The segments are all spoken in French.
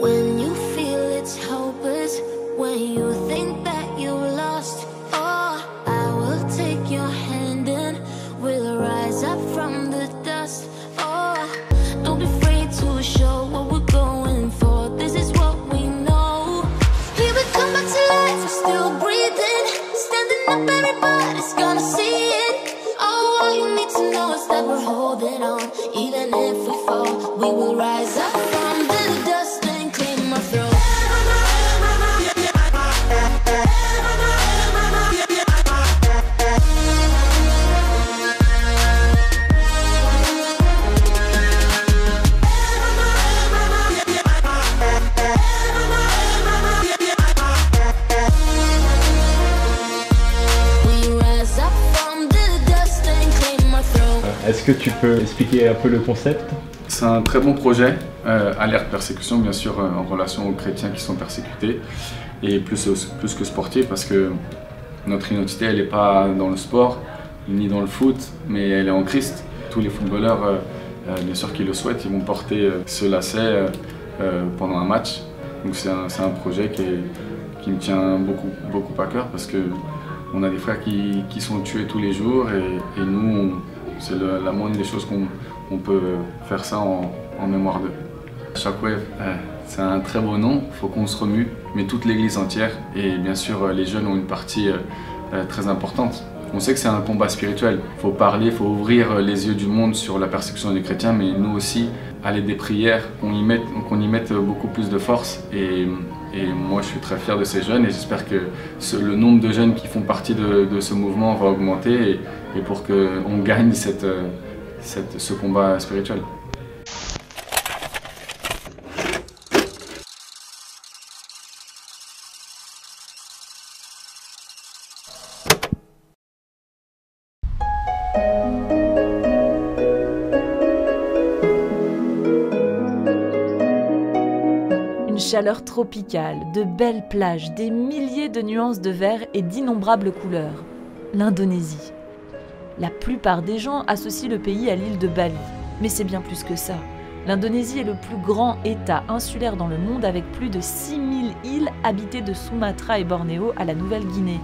When you feel it's hopeless, when you think that you lost, oh, I will take your hand and we'll rise up from the dust. Oh, don't be afraid to show what we're going for. This is what we know. Here we come back to life, we're still breathing, standing up, everybody's gonna see it. Oh, all you need to know is that we're holding on. Even if we fall, we will rise up from the dust and claim our throne. Est-ce que tu peux expliquer un peu le concept? C'est un très bon projet, alerte persécution bien sûr en relation aux chrétiens qui sont persécutés et plus que sportifs parce que notre identité elle n'est pas dans le sport ni dans le foot mais elle est en Christ. Tous les footballeurs bien sûr qui le souhaitent ils vont porter ce lacet pendant un match. Donc c'est un projet qui me tient beaucoup à cœur parce que on a des frères qui sont tués tous les jours et nous c'est la moindre des choses qu'on peut faire ça en mémoire d'eux. Shockwave, c'est un très beau nom, il faut qu'on se remue, mais toute l'église entière et bien sûr les jeunes ont une partie très importante. On sait que c'est un combat spirituel, il faut parler, il faut ouvrir les yeux du monde sur la persécution des chrétiens, mais nous aussi, à l'aide des prières, qu'on y mette beaucoup plus de force. Et moi je suis très fier de ces jeunes et j'espère que le nombre de jeunes qui font partie de ce mouvement va augmenter et pour qu'on gagne ce combat spirituel. Chaleur tropicale, de belles plages, des milliers de nuances de vert et d'innombrables couleurs. L'Indonésie. La plupart des gens associent le pays à l'île de Bali, mais c'est bien plus que ça. L'Indonésie est le plus grand État insulaire dans le monde avec plus de 6000 îles habitées de Sumatra et Bornéo à la Nouvelle-Guinée.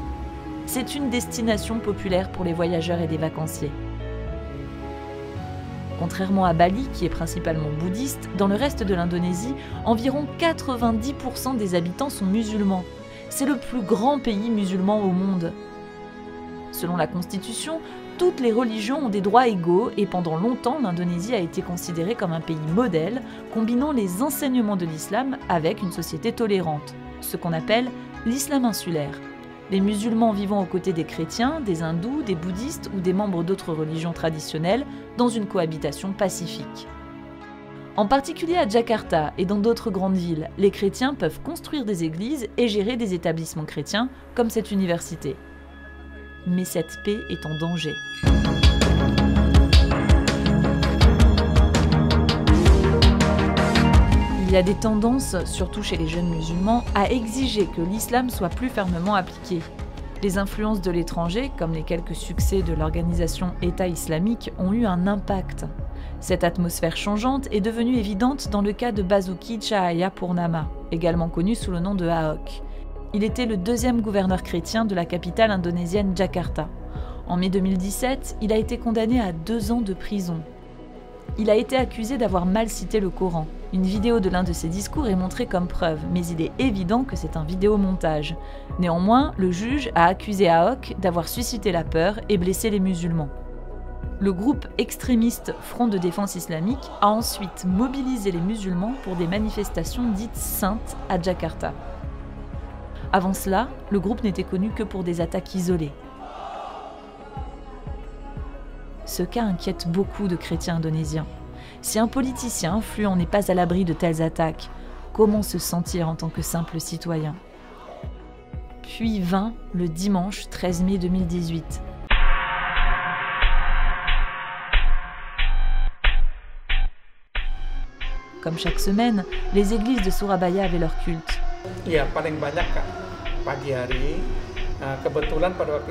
C'est une destination populaire pour les voyageurs et les vacanciers. Contrairement à Bali, qui est principalement bouddhiste, dans le reste de l'Indonésie, environ 90% des habitants sont musulmans. C'est le plus grand pays musulman au monde. Selon la Constitution, toutes les religions ont des droits égaux et pendant longtemps, l'Indonésie a été considérée comme un pays modèle, combinant les enseignements de l'islam avec une société tolérante, ce qu'on appelle l'islam insulaire. Les musulmans vivant aux côtés des chrétiens, des hindous, des bouddhistes ou des membres d'autres religions traditionnelles dans une cohabitation pacifique. En particulier à Jakarta et dans d'autres grandes villes, les chrétiens peuvent construire des églises et gérer des établissements chrétiens comme cette université. Mais cette paix est en danger. Il y a des tendances, surtout chez les jeunes musulmans, à exiger que l'islam soit plus fermement appliqué. Les influences de l'étranger, comme les quelques succès de l'organisation État islamique, ont eu un impact. Cette atmosphère changeante est devenue évidente dans le cas de Basuki Cahayapurnama, également connu sous le nom de Ahok. Il était le deuxième gouverneur chrétien de la capitale indonésienne Jakarta. En mai 2017, il a été condamné à 2 ans de prison. Il a été accusé d'avoir mal cité le Coran. Une vidéo de l'un de ses discours est montrée comme preuve, mais il est évident que c'est un vidéomontage. Néanmoins, le juge a accusé Ahok d'avoir suscité la peur et blessé les musulmans. Le groupe extrémiste Front de défense islamique a ensuite mobilisé les musulmans pour des manifestations dites saintes à Jakarta. Avant cela, le groupe n'était connu que pour des attaques isolées. Ce cas inquiète beaucoup de chrétiens indonésiens. Si un politicien influent n'est pas à l'abri de telles attaques, comment se sentir en tant que simple citoyen? Puis vint le dimanche 13 mai 2018. Comme chaque semaine, les églises de Surabaya avaient leur culte.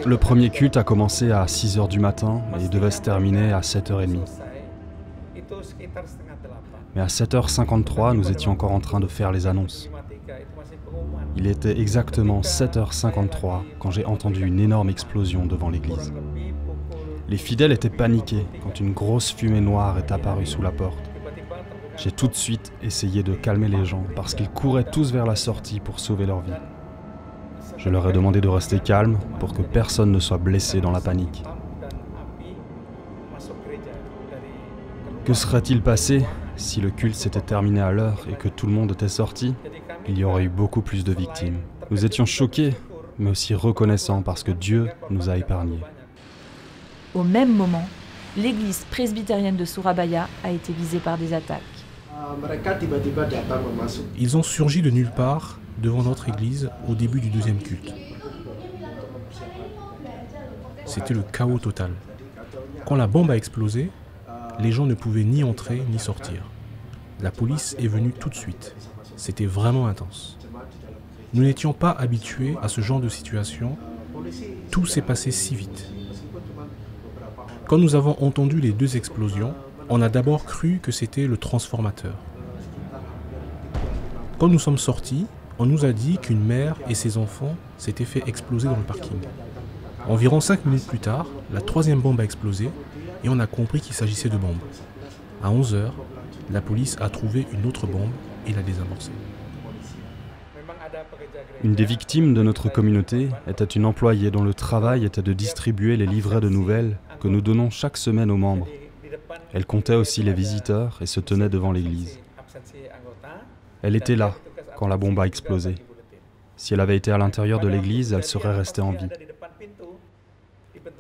Le premier culte a commencé à 6 h du matin et devait se terminer à 7 h 30. Mais à 7h53, nous étions encore en train de faire les annonces. Il était exactement 7h53 quand j'ai entendu une énorme explosion devant l'église. Les fidèles étaient paniqués quand une grosse fumée noire est apparue sous la porte. J'ai tout de suite essayé de calmer les gens parce qu'ils couraient tous vers la sortie pour sauver leur vie. Je leur ai demandé de rester calmes pour que personne ne soit blessé dans la panique. Que serait-il passé si le culte s'était terminé à l'heure et que tout le monde était sorti? Il y aurait eu beaucoup plus de victimes. Nous étions choqués, mais aussi reconnaissants parce que Dieu nous a épargnés. Au même moment, l'église presbytérienne de Surabaya a été visée par des attaques. Ils ont surgi de nulle part devant notre église au début du deuxième culte. C'était le chaos total. Quand la bombe a explosé, les gens ne pouvaient ni entrer ni sortir. La police est venue tout de suite. C'était vraiment intense. Nous n'étions pas habitués à ce genre de situation. Tout s'est passé si vite. Quand nous avons entendu les deux explosions, on a d'abord cru que c'était le transformateur. Quand nous sommes sortis, on nous a dit qu'une mère et ses enfants s'étaient fait exploser dans le parking. Environ 5 minutes plus tard, la troisième bombe a explosé et on a compris qu'il s'agissait de bombes. À 11h, la police a trouvé une autre bombe et l'a désamorcée. Une des victimes de notre communauté était une employée dont le travail était de distribuer les livrets de nouvelles que nous donnons chaque semaine aux membres. Elle comptait aussi les visiteurs et se tenait devant l'église. Elle était là quand la bombe a explosé. Si elle avait été à l'intérieur de l'église, elle serait restée en vie.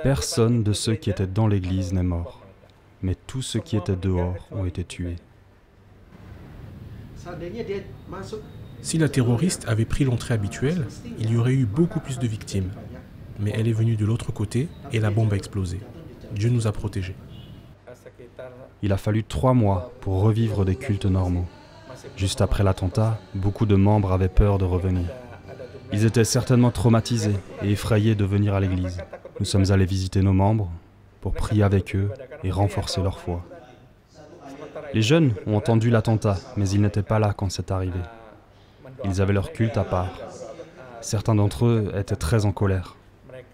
Personne de ceux qui étaient dans l'église n'est mort, mais tous ceux qui étaient dehors ont été tués. Si la terroriste avait pris l'entrée habituelle, il y aurait eu beaucoup plus de victimes. Mais elle est venue de l'autre côté et la bombe a explosé. Dieu nous a protégés. Il a fallu 3 mois pour revivre des cultes normaux. Juste après l'attentat, beaucoup de membres avaient peur de revenir. Ils étaient certainement traumatisés et effrayés de venir à l'église. Nous sommes allés visiter nos membres pour prier avec eux et renforcer leur foi. Les jeunes ont entendu l'attentat, mais ils n'étaient pas là quand c'est arrivé. Ils avaient leur culte à part. Certains d'entre eux étaient très en colère.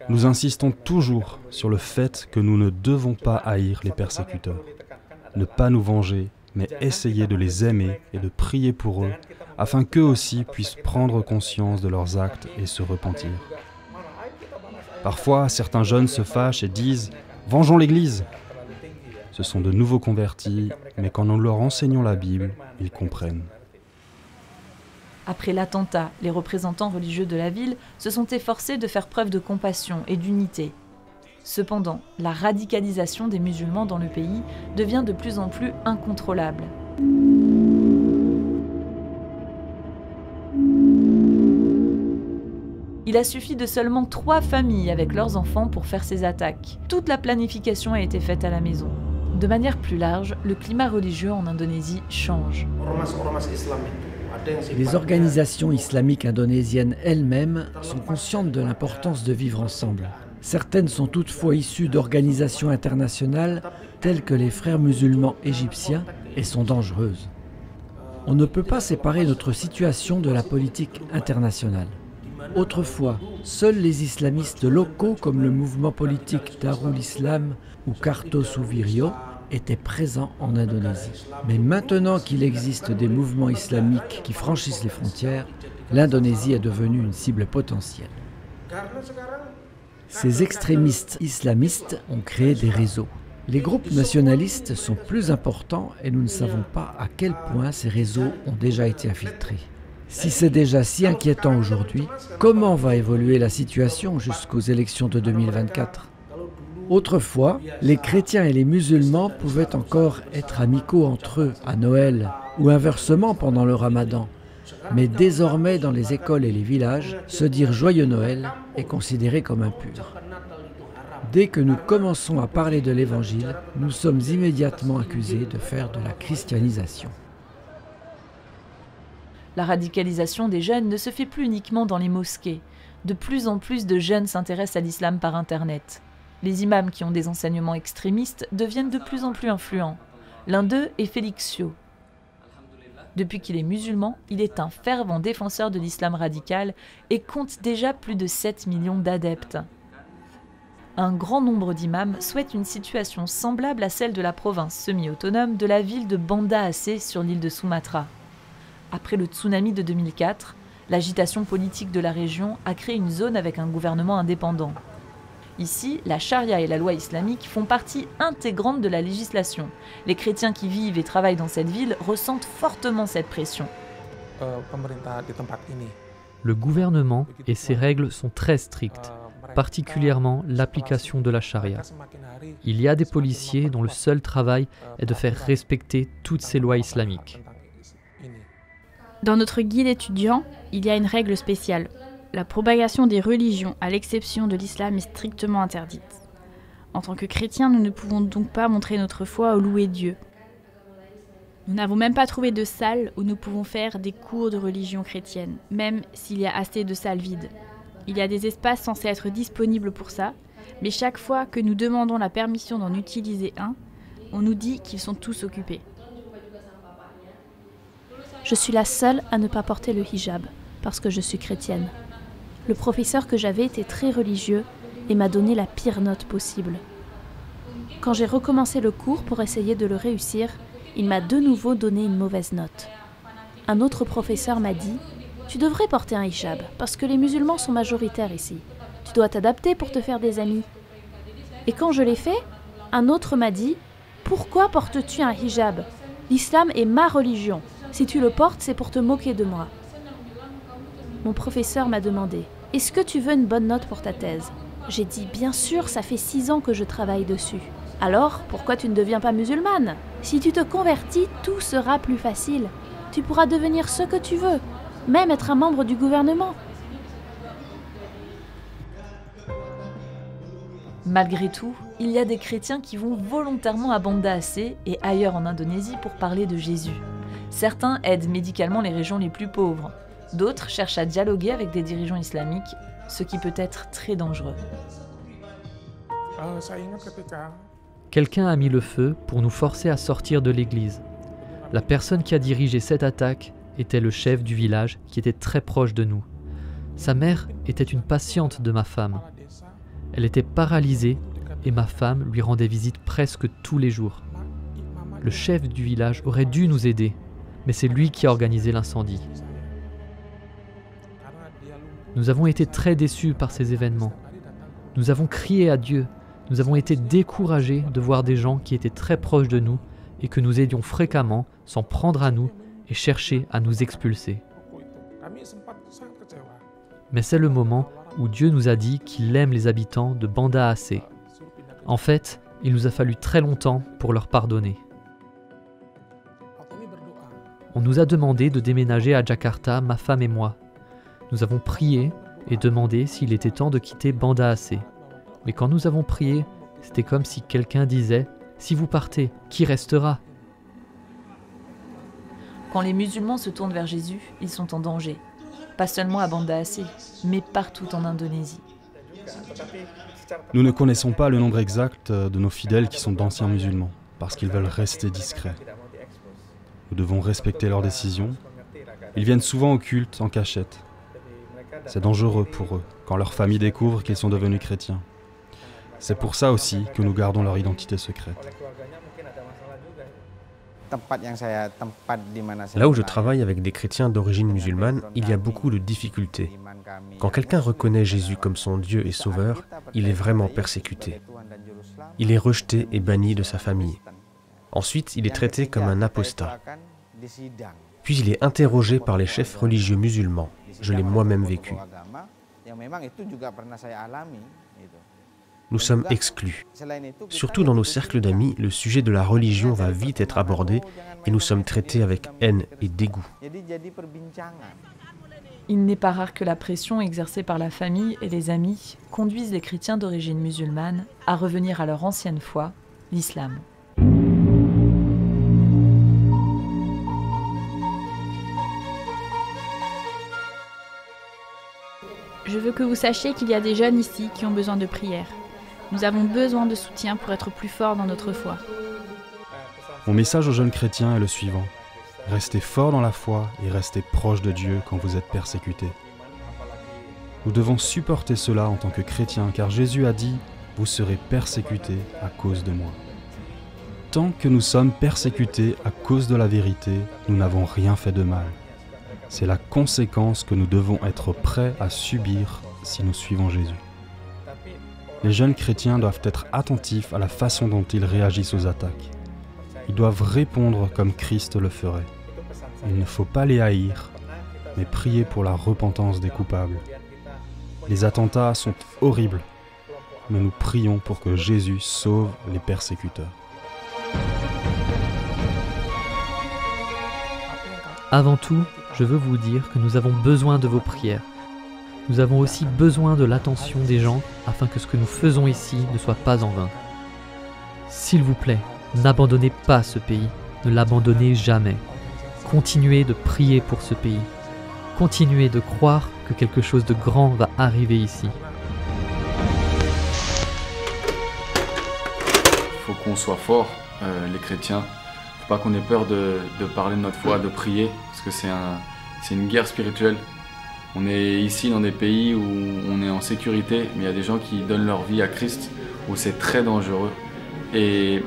Nous insistons toujours sur le fait que nous ne devons pas haïr les persécuteurs. Ne pas nous venger, mais essayer de les aimer et de prier pour eux, afin qu'eux aussi puissent prendre conscience de leurs actes et se repentir. Parfois, certains jeunes se fâchent et disent « Vengeons l'Église !» Ce sont de nouveaux convertis, mais quand nous leur enseignons la Bible, ils comprennent. Après l'attentat, les représentants religieux de la ville se sont efforcés de faire preuve de compassion et d'unité. Cependant, la radicalisation des musulmans dans le pays devient de plus en plus incontrôlable. Il a suffi de seulement 3 familles avec leurs enfants pour faire ces attaques. Toute la planification a été faite à la maison. De manière plus large, le climat religieux en Indonésie change. Les organisations islamiques indonésiennes elles-mêmes sont conscientes de l'importance de vivre ensemble. Certaines sont toutefois issues d'organisations internationales telles que les Frères musulmans égyptiens et sont dangereuses. On ne peut pas séparer notre situation de la politique internationale. Autrefois, seuls les islamistes locaux comme le mouvement politique Darul Islam ou Kartosuwiryo étaient présents en Indonésie. Mais maintenant qu'il existe des mouvements islamiques qui franchissent les frontières, l'Indonésie est devenue une cible potentielle. Ces extrémistes islamistes ont créé des réseaux. Les groupes nationalistes sont plus importants et nous ne savons pas à quel point ces réseaux ont déjà été infiltrés. Si c'est déjà si inquiétant aujourd'hui, comment va évoluer la situation jusqu'aux élections de 2024 ? Autrefois, les chrétiens et les musulmans pouvaient encore être amicaux entre eux à Noël ou inversement pendant le Ramadan. Mais désormais, dans les écoles et les villages, se dire Joyeux Noël est considéré comme impur. Dès que nous commençons à parler de l'Évangile, nous sommes immédiatement accusés de faire de la christianisation. La radicalisation des jeunes ne se fait plus uniquement dans les mosquées. De plus en plus de jeunes s'intéressent à l'islam par Internet. Les imams qui ont des enseignements extrémistes deviennent de plus en plus influents. L'un d'eux est Félix Sio. Depuis qu'il est musulman, il est un fervent défenseur de l'islam radical et compte déjà plus de 7 millions d'adeptes. Un grand nombre d'imams souhaitent une situation semblable à celle de la province semi-autonome de la ville de Banda Aceh sur l'île de Sumatra. Après le tsunami de 2004, l'agitation politique de la région a créé une zone avec un gouvernement indépendant. Ici, la charia et la loi islamique font partie intégrante de la législation. Les chrétiens qui vivent et travaillent dans cette ville ressentent fortement cette pression. Le gouvernement et ses règles sont très strictes, particulièrement l'application de la charia. Il y a des policiers dont le seul travail est de faire respecter toutes ces lois islamiques. Dans notre guide étudiant, il y a une règle spéciale. La propagation des religions, à l'exception de l'islam, est strictement interdite. En tant que chrétiens, nous ne pouvons donc pas montrer notre foi ou louer Dieu. Nous n'avons même pas trouvé de salle où nous pouvons faire des cours de religion chrétienne, même s'il y a assez de salles vides. Il y a des espaces censés être disponibles pour ça, mais chaque fois que nous demandons la permission d'en utiliser un, on nous dit qu'ils sont tous occupés. Je suis la seule à ne pas porter le hijab, parce que je suis chrétienne. Le professeur que j'avais était très religieux et m'a donné la pire note possible. Quand j'ai recommencé le cours pour essayer de le réussir, il m'a de nouveau donné une mauvaise note. Un autre professeur m'a dit « Tu devrais porter un hijab, parce que les musulmans sont majoritaires ici. Tu dois t'adapter pour te faire des amis. » Et quand je l'ai fait, un autre m'a dit « Pourquoi portes-tu un hijab? L'islam est ma religion. Si tu le portes, c'est pour te moquer de moi. » Mon professeur m'a demandé « Est-ce que tu veux une bonne note pour ta thèse ?» J'ai dit « Bien sûr, ça fait 6 ans que je travaille dessus. » Alors, pourquoi tu ne deviens pas musulmane? Si tu te convertis, tout sera plus facile. Tu pourras devenir ce que tu veux, même être un membre du gouvernement. Malgré tout, il y a des chrétiens qui vont volontairement à Banda Aceh et ailleurs en Indonésie pour parler de Jésus. Certains aident médicalement les régions les plus pauvres. D'autres cherchent à dialoguer avec des dirigeants islamiques, ce qui peut être très dangereux. Quelqu'un a mis le feu pour nous forcer à sortir de l'église. La personne qui a dirigé cette attaque était le chef du village qui était très proche de nous. Sa mère était une patiente de ma femme. Elle était paralysée et ma femme lui rendait visite presque tous les jours. Le chef du village aurait dû nous aider, mais c'est lui qui a organisé l'incendie. Nous avons été très déçus par ces événements. Nous avons crié à Dieu. Nous avons été découragés de voir des gens qui étaient très proches de nous et que nous aidions fréquemment s'en prendre à nous et chercher à nous expulser. Mais c'est le moment où Dieu nous a dit qu'il aime les habitants de Banda Aceh. En fait, il nous a fallu très longtemps pour leur pardonner. On nous a demandé de déménager à Jakarta, ma femme et moi. Nous avons prié et demandé s'il était temps de quitter Banda Aceh. Mais quand nous avons prié, c'était comme si quelqu'un disait « Si vous partez, qui restera ?» Quand les musulmans se tournent vers Jésus, ils sont en danger. Pas seulement à Banda Aceh, mais partout en Indonésie. Nous ne connaissons pas le nombre exact de nos fidèles qui sont d'anciens musulmans, parce qu'ils veulent rester discrets. Nous devons respecter leurs décisions. Ils viennent souvent au culte en cachette. C'est dangereux pour eux, quand leur famille découvre qu'ils sont devenus chrétiens. C'est pour ça aussi que nous gardons leur identité secrète. Là où je travaille avec des chrétiens d'origine musulmane, il y a beaucoup de difficultés. Quand quelqu'un reconnaît Jésus comme son Dieu et Sauveur, il est vraiment persécuté. Il est rejeté et banni de sa famille. Ensuite, il est traité comme un apostat. Puis il est interrogé par les chefs religieux musulmans. Je l'ai moi-même vécu. Nous sommes exclus. Surtout dans nos cercles d'amis, le sujet de la religion va vite être abordé et nous sommes traités avec haine et dégoût. Il n'est pas rare que la pression exercée par la famille et les amis conduise les chrétiens d'origine musulmane à revenir à leur ancienne foi, l'islam. Je veux que vous sachiez qu'il y a des jeunes ici qui ont besoin de prière. Nous avons besoin de soutien pour être plus forts dans notre foi. Mon message aux jeunes chrétiens est le suivant. Restez forts dans la foi et restez proches de Dieu quand vous êtes persécutés. Nous devons supporter cela en tant que chrétiens, car Jésus a dit « Vous serez persécutés à cause de moi ». Tant que nous sommes persécutés à cause de la vérité, nous n'avons rien fait de mal. C'est la conséquence que nous devons être prêts à subir si nous suivons Jésus. Les jeunes chrétiens doivent être attentifs à la façon dont ils réagissent aux attaques. Ils doivent répondre comme Christ le ferait. Il ne faut pas les haïr, mais prier pour la repentance des coupables. Les attentats sont horribles, mais nous prions pour que Jésus sauve les persécuteurs. Avant tout, je veux vous dire que nous avons besoin de vos prières. Nous avons aussi besoin de l'attention des gens afin que ce que nous faisons ici ne soit pas en vain. S'il vous plaît, n'abandonnez pas ce pays, ne l'abandonnez jamais. Continuez de prier pour ce pays. Continuez de croire que quelque chose de grand va arriver ici. Il faut qu'on soit forts, les chrétiens. Il ne faut pas qu'on ait peur de parler de notre foi, de prier, parce que c'est une guerre spirituelle. On est ici dans des pays où on est en sécurité, mais il y a des gens qui donnent leur vie à Christ, où c'est très dangereux. Et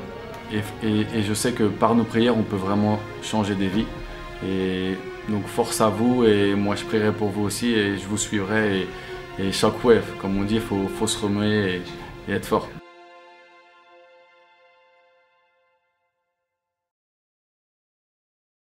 je sais que par nos prières, on peut vraiment changer des vies. Et donc force à vous, et moi je prierai pour vous aussi, et je vous suivrai. Et chaque wave, comme on dit, il faut se remuer et être fort.